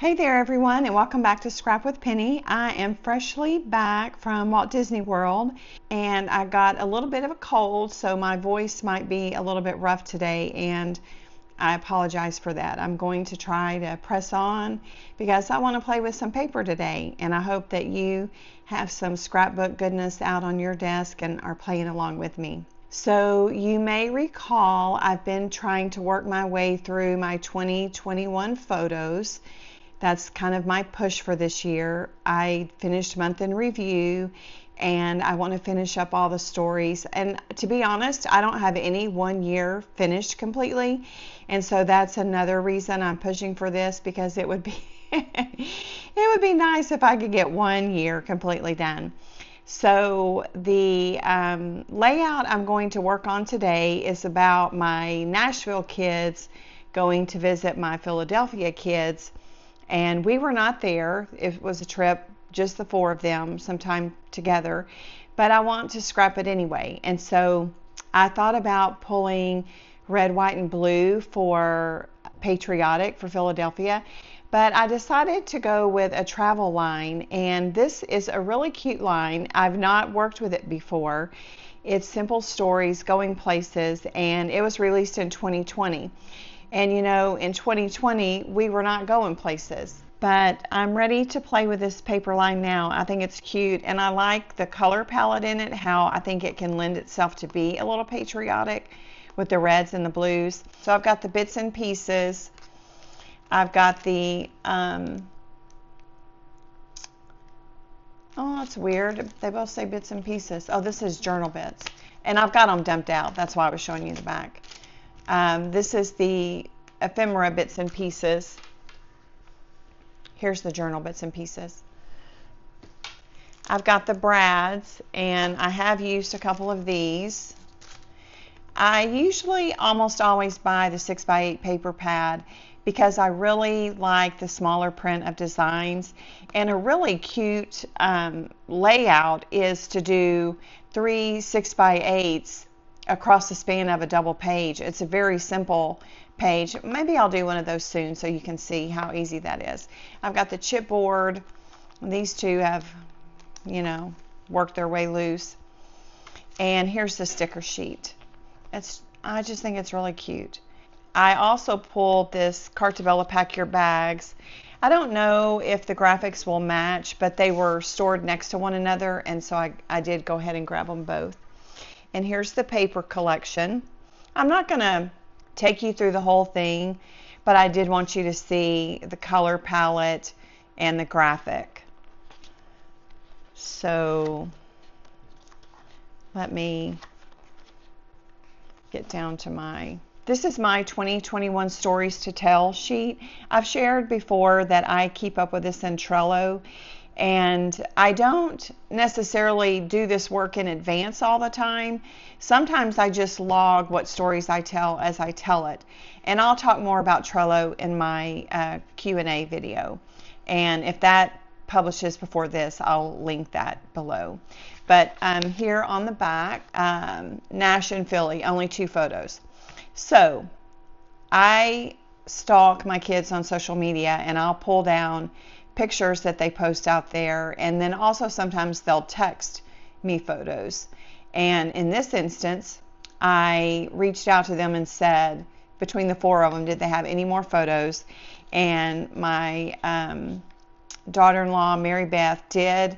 Hey there everyone, and welcome back to Scrap with Penny. I am freshly back from Walt Disney World, and I got a little bit of a cold, so my voice might be a little bit rough today, and I apologize for that. I'm going to try to press on because I want to play with some paper today, and I hope that you have some scrapbook goodness out on your desk and are playing along with me. So you may recall I've been trying to work my way through my 2021 photos. That's kind of my push for this year. I finished month in review and I want to finish up all the stories. And to be honest, I don't have any one year finished completely. And so that's another reason I'm pushing for this, because it would be it would be nice if I could get 1 year completely done. So the layout I'm going to work on today is about my Nashville kids going to visit my Philadelphia kids. And we were not there. It was a trip, just the four of them, sometime together. But I want to scrap it anyway. And so I thought about pulling red, white, and blue for patriotic for Philadelphia. But I decided to go with a travel line. And this is a really cute line. I've not worked with it before. It's Simple Stories, Going Places, and it was released in 2020. And you know, in 2020, we were not going places. But I'm ready to play with this paper line now. I think it's cute, and I like the color palette in it, how I think it can lend itself to be a little patriotic with the reds and the blues. So I've got the bits and pieces. I've got the, oh, that's weird. They both say bits and pieces. Oh, this is journal bits. And I've got them dumped out. That's why I was showing you the back. This is the Ephemera bits and pieces. Here's the journal bits and pieces. I've got the brads, and I have used a couple of these. I usually almost always buy the 6x8 paper pad because I really like the smaller print of designs. And a really cute layout is to do 3 6x8s across the span of a double page. It's a very simple page. Maybe I'll do one of those soon so you can see how easy that is. I've got the chipboard. These two have, you know, worked their way loose. And here's the sticker sheet. I just think it's really cute. I also pulled this Cartabella Pack Your Bags. I don't know if the graphics will match, but they were stored next to one another, and so I did go ahead and grab them both. And here's the paper collection. I'm not going to take you through the whole thing, but I did want you to see the color palette and the graphic. So let me get down to this is my 2021 Stories to Tell sheet. I've shared before that I keep up with this in Trello. And I don't necessarily do this work in advance all the time. Sometimes I just log what stories I tell as I tell it. And I'll talk more about Trello in my Q&A video. And if that publishes before this, I'll link that below. But here on the back, Nash and Philly, only 2 photos. So I stalk my kids on social media, and I'll pull down pictures that they post out there, and then also sometimes they'll text me photos. And in this instance, I reached out to them and said, between the 4 of them, did they have any more photos? And my daughter-in-law, Mary Beth, did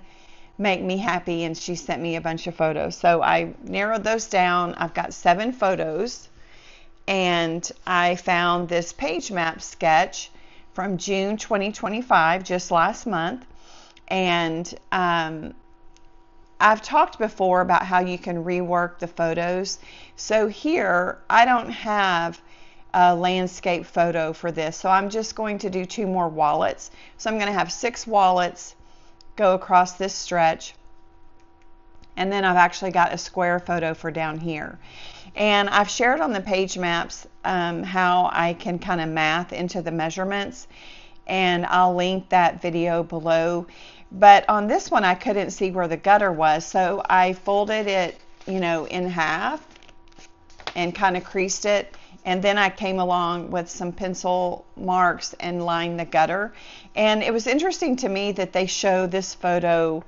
make me happy, and she sent me a bunch of photos. So I narrowed those down. I've got 7 photos, and I found this page map sketch from June 2025, just last month. And I've talked before about how you can rework the photos. So here, I don't have a landscape photo for this, so I'm just going to do 2 more wallets. So I'm going to have 6 wallets go across this stretch. And then I've actually got a square photo for down here. And I've shared on the page maps how I can kind of math into the measurements, and I'll link that video below. But on this one, I couldn't see where the gutter was, so I folded it, you know, in half and kind of creased it and then I came along with some pencil marks and lined the gutter. And it was interesting to me that they show this photo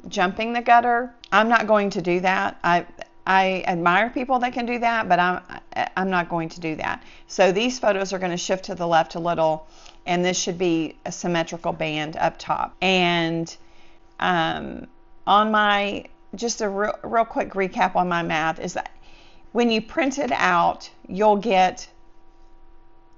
jumping the gutter. I'm not going to do that. I admire people that can do that, but I'm not going to do that. So these photos are going to shift to the left a little, and this should be a symmetrical band up top. And on my, just a real quick recap on my math is that when you print it out, you'll get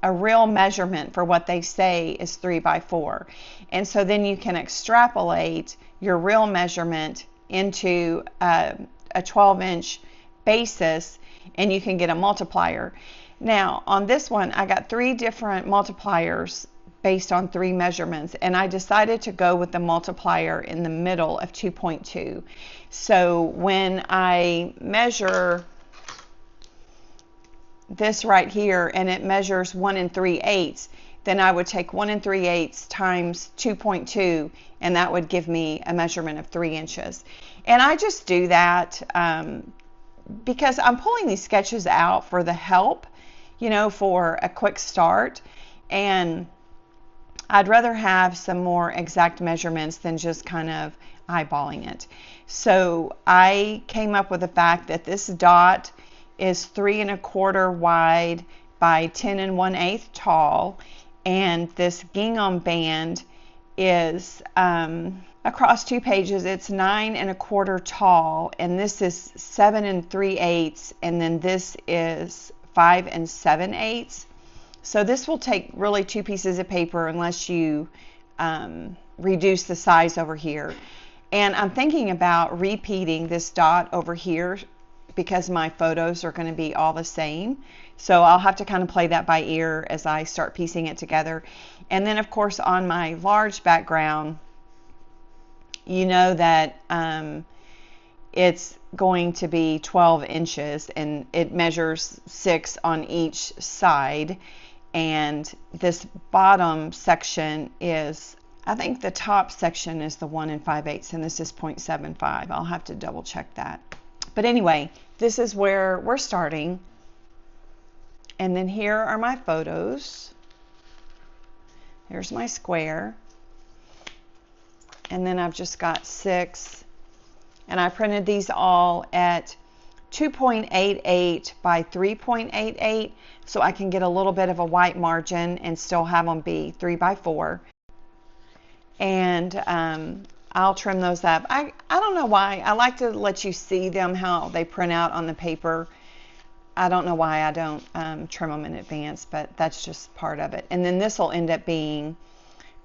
a real measurement for what they say is 3 by 4. And so then you can extrapolate your real measurement into a 12-inch basis, and you can get a multiplier. Now on this one, I got 3 different multipliers based on 3 measurements, and I decided to go with the multiplier in the middle of 2.2. So when I measure this right here and it measures 1 3/8, then I would take 1 3/8 times 2.2, and that would give me a measurement of 3 inches. And I just do that because I'm pulling these sketches out for the help, you know, for a quick start, and I'd rather have some more exact measurements than just kind of eyeballing it. So I came up with the fact that this dot is 3 1/4 wide by 10 1/8 tall, and this gingham band is across 2 pages. It's 9 1/4 tall, and this is 7 3/8, and then this is 5 7/8. So this will take really 2 pieces of paper unless you reduce the size over here. And I'm thinking about repeating this dot over here because my photos are going to be all the same. So I'll have to kind of play that by ear as I start piecing it together. And then of course on my large background, you know that it's going to be 12 inches, and it measures 6 on each side. And this bottom section is, I think the top section is the 1 5/8, and this is 0.75. I'll have to double check that. But anyway, this is where we're starting. And then here are my photos. Here's my square. And then I've just got 6. And I printed these all at 2.88 by 3.88, so I can get a little bit of a white margin and still have them be 3 by 4. And I'll trim those up. I don't know why. I like to let you see them, how they print out on the paper. I don't know why I don't trim them in advance, but that's just part of it. And then this will end up being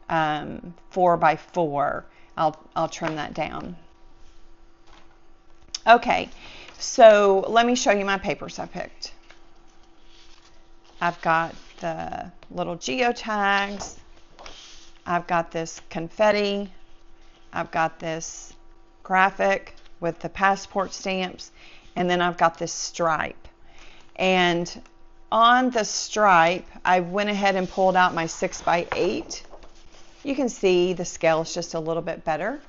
4 by 4. I'll trim that down. Okay, so let me show you my papers I picked. I've got the little geotags. I've got this confetti. I've got this graphic with the passport stamps, and then I've got this stripe. And on the stripe, I went ahead and pulled out my 6 by 8. You can see the scale is just a little bit better.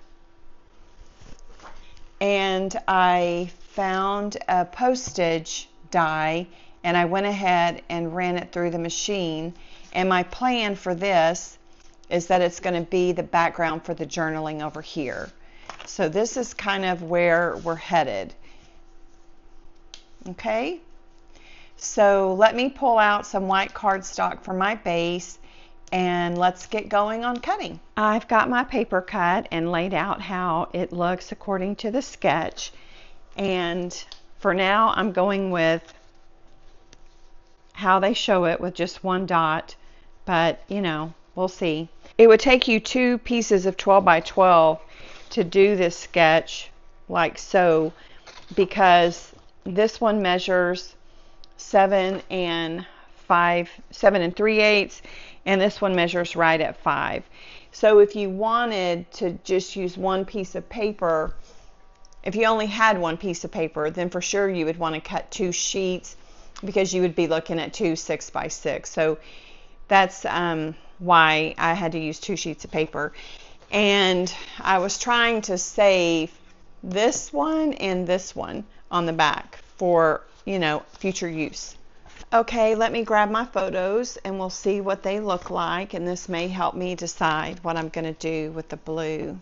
And I found a postage die, and I went ahead and ran it through the machine. And my plan for this is that it's going to be the background for the journaling over here. So this is kind of where we're headed. Okay, so let me pull out some white cardstock for my base, and let's get going on cutting. I've got my paper cut and laid out how it looks according to the sketch, and for now I'm going with how they show it with just 1 dot, but you know, we'll see. It would take you 2 pieces of 12 by 12 to do this sketch like so, because this one measures 7 3/8, and this one measures right at 5. So if you wanted to just use 1 piece of paper, if you only had 1 piece of paper, then for sure you would want to cut 2 sheets, because you would be looking at 2 6 by 6. So that's why I had to use 2 sheets of paper. And I was trying to save this one and this one on the back for, you know, future use. Okay, let me grab my photos and we'll see what they look like, and this may help me decide what I'm going to do with the blue.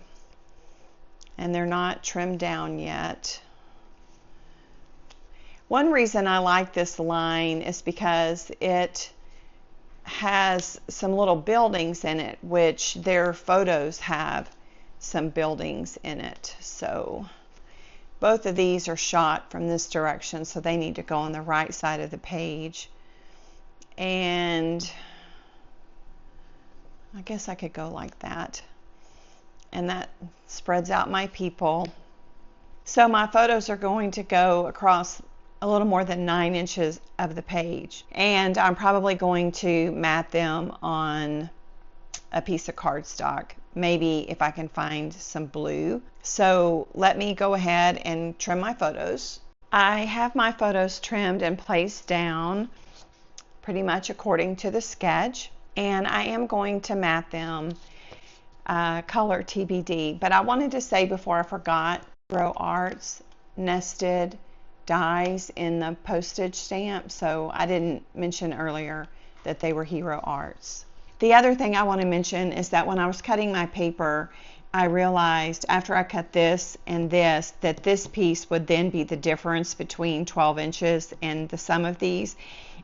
And they're not trimmed down yet. One reason I like this line is because it has some little buildings in it, which their photos have some buildings in it. So both of these are shot from this direction, so they need to go on the right side of the page. And I guess I could go like that. And that spreads out my people. So my photos are going to go across a little more than 9 inches of the page. And I'm probably going to mat them on a piece of cardstock, maybe if I can find some blue. So let me go ahead and trim my photos. I have my photos trimmed and placed down pretty much according to the sketch, and I am going to mat them color TBD. But I wanted to say before I forgot, Hero Arts nested dies in the postage stamp, so I didn't mention earlier that they were Hero Arts. The other thing I want to mention is that when I was cutting my paper, I realized after I cut this and this that this piece would then be the difference between 12 inches and the sum of these.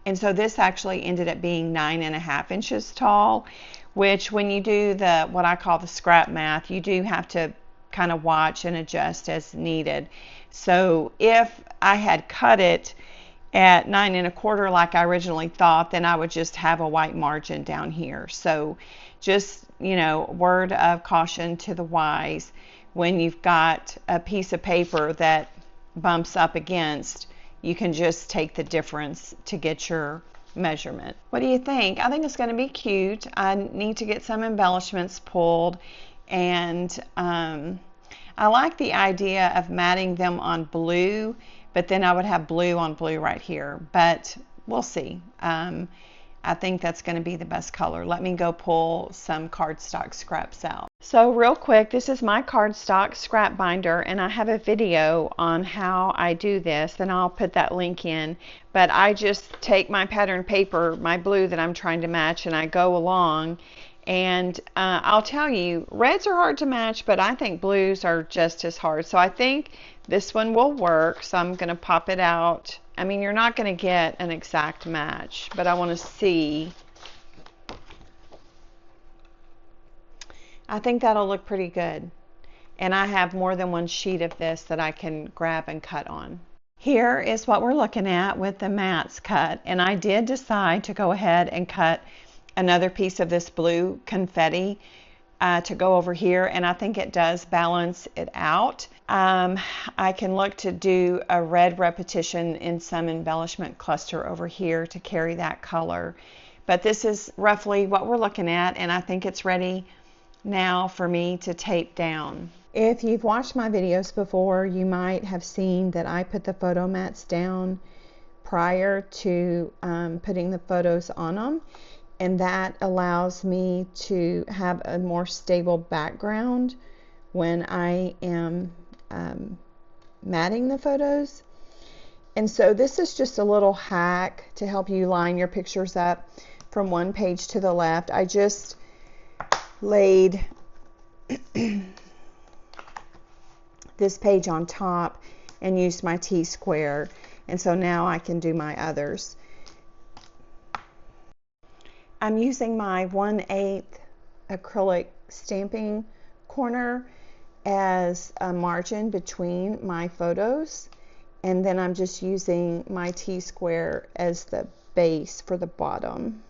And so this actually ended up being 9.5 inches tall, which when you do the what I call the scrap math, you do have to kind of watch and adjust as needed. So if I had cut it at 9.25 like I originally thought, then I would just have a white margin down here. So just, you know, word of caution to the wise, when you've got a piece of paper that bumps up against, you can just take the difference to get your measurement. What do you think? I think it's going to be cute. I need to get some embellishments pulled, and I like the idea of matting them on blue, but then I would have blue on blue right here, but we'll see. I think that's going to be the best color. Let me go pull some cardstock scraps out. So real quick, this is my cardstock scrap binder, and I have a video on how I do this, and I'll put that link in. But I just take my pattern paper, my blue that I'm trying to match, and I go along. And I'll tell you, reds are hard to match, but I think blues are just as hard. So I think this one will work. So I'm going to pop it out. I mean, you're not going to get an exact match, but I want to see. I think that'll look pretty good. And I have more than one sheet of this that I can grab and cut on. Here is what we're looking at with the mats cut. And I did decide to go ahead and cut another piece of this blue confetti to go over here, and I think it does balance it out. I can look to do a red repetition in some embellishment cluster over here to carry that color, but this is roughly what we're looking at, and I think it's ready now for me to tape down. If you've watched my videos before, you might have seen that I put the photo mats down prior to putting the photos on them. And that allows me to have a more stable background when I am matting the photos. And so this is just a little hack to help you line your pictures up from one page to the left. I just laid this page on top and used my T-square. And so now I can do my others. I'm using my 1/8 acrylic stamping corner as a margin between my photos, and then I'm just using my T-square as the base for the bottom.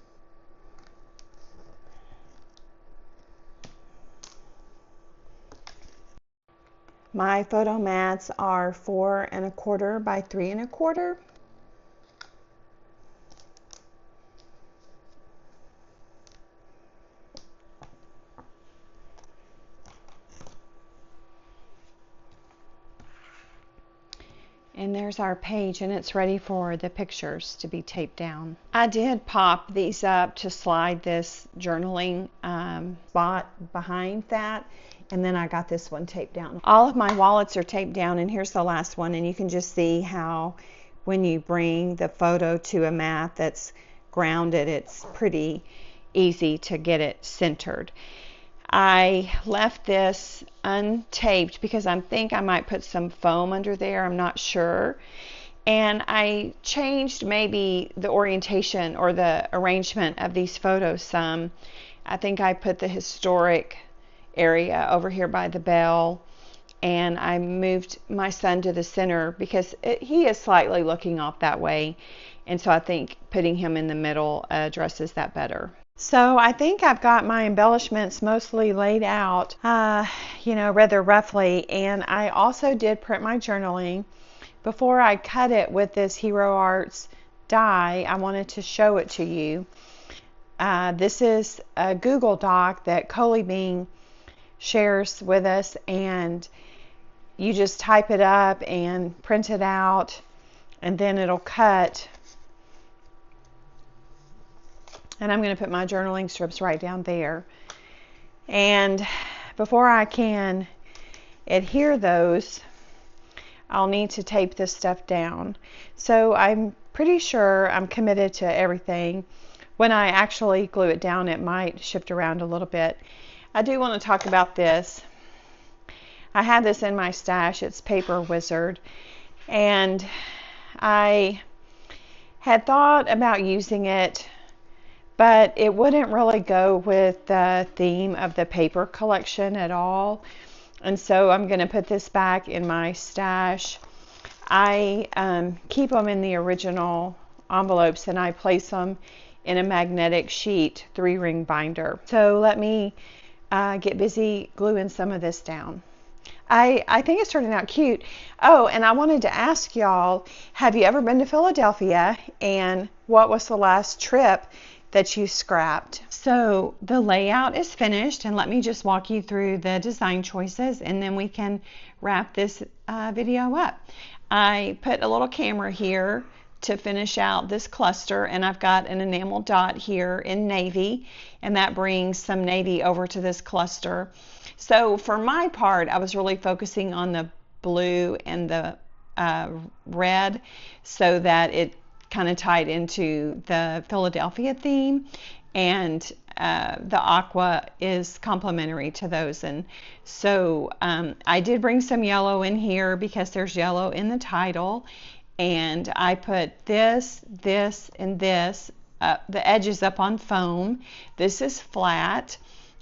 My photo mats are 4 1/4 by 3 1/4. And there's our page, and it's ready for the pictures to be taped down. I did pop these up to slide this journaling spot behind that, and then I got this one taped down. All of my wallets are taped down, and here's the last one, and you can just see how when you bring the photo to a mat that's grounded, it's pretty easy to get it centered. I left this untaped because I think I might put some foam under there. I'm not sure. And I changed maybe the orientation or the arrangement of these photos some. I think I put the historic area over here by the bell, and I moved my son to the center because he is slightly looking off that way. And so I think putting him in the middle addresses that better. So I think I've got my embellishments mostly laid out, rather roughly. And I also did print my journaling. Before I cut it with this Hero Arts die, I wanted to show it to you. This is a Google Doc that Coley Bean shares with us, and you just type it up and print it out, and then it'll cut. And I'm going to put my journaling strips right down there. And before I can adhere those, I'll need to tape this stuff down. So I'm pretty sure I'm committed to everything. When I actually glue it down, it might shift around a little bit. I do want to talk about this. I had this in my stash. It's Paper Wizard. And I had thought about using it, but it wouldn't really go with the theme of the paper collection at all. And so I'm going to put this back in my stash. I keep them in the original envelopes, and I place them in a magnetic sheet 3-ring binder. So let me get busy gluing some of this down. I think it's turning out cute. Oh, and I wanted to ask y'all, have you ever been to Philadelphia, and what was the last trip that you scrapped? So the layout is finished, and let me just walk you through the design choices, and then we can wrap this video up. I put a little camera here to finish out this cluster, and I've got an enamel dot here in navy, and that brings some navy over to this cluster. So for my part, I was really focusing on the blue and the red so that it kind of tied into the Philadelphia theme, and the aqua is complementary to those. And so I did bring some yellow in here because there's yellow in the title, and I put this, and this, the edges up on foam. This is flat,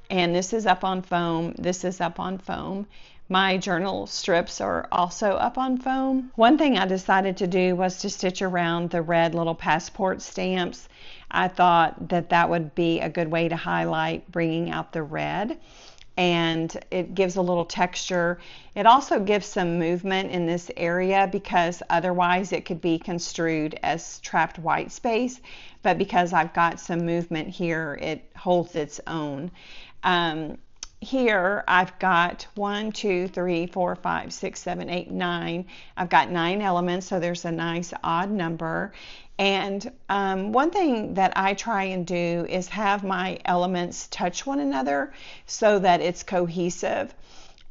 and this is up on foam. This is up on foam. My journal strips are also up on foam. One thing I decided to do was to stitch around the red little passport stamps. I thought that that would be a good way to highlight bringing out the red, and it gives a little texture. It also gives some movement in this area because otherwise it could be construed as trapped white space, but because I've got some movement here, it holds its own. Here I've got 1, 2, 3, 4, 5, 6, 7, 8, 9. I've got 9 elements, so there's a nice odd number. And one thing that I try and do is have my elements touch one another so that it's cohesive.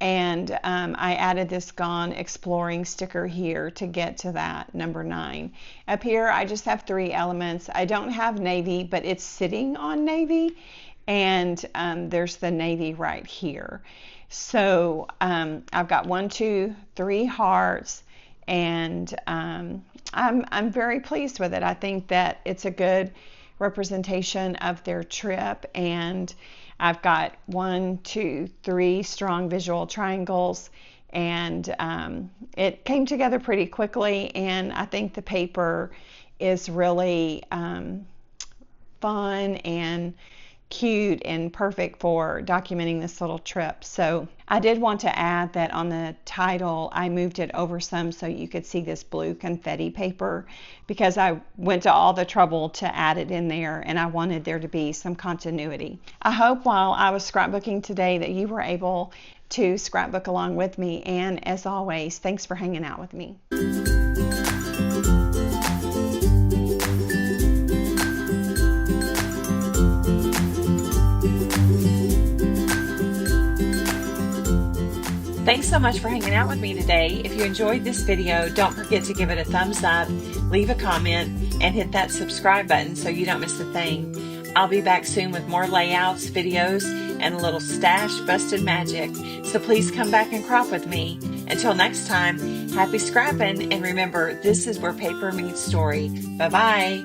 And I added this Gone Exploring sticker here to get to that number 9. Up here I just have 3 elements. I don't have navy, but it's sitting on navy. And there's the navy right here. So I've got 1, 2, 3 hearts, and I'm very pleased with it. I think that it's a good representation of their trip, and I've got 1, 2, 3 strong visual triangles, and it came together pretty quickly, and I think the paper is really fun and cute and perfect for documenting this little trip. So I did want to add that on the title I moved it over some so you could see this blue confetti paper, because I went to all the trouble to add it in there, and I wanted there to be some continuity. I hope while I was scrapbooking today that you were able to scrapbook along with me, and as always, thanks for hanging out with me. Thanks so much for hanging out with me today. If you enjoyed this video, don't forget to give it a thumbs up, leave a comment, and hit that subscribe button so you don't miss a thing. I'll be back soon with more layouts, videos, and a little stash busted magic. So please come back and crop with me. Until next time, happy scrapping, and remember, this is where paper meets story. Bye-bye.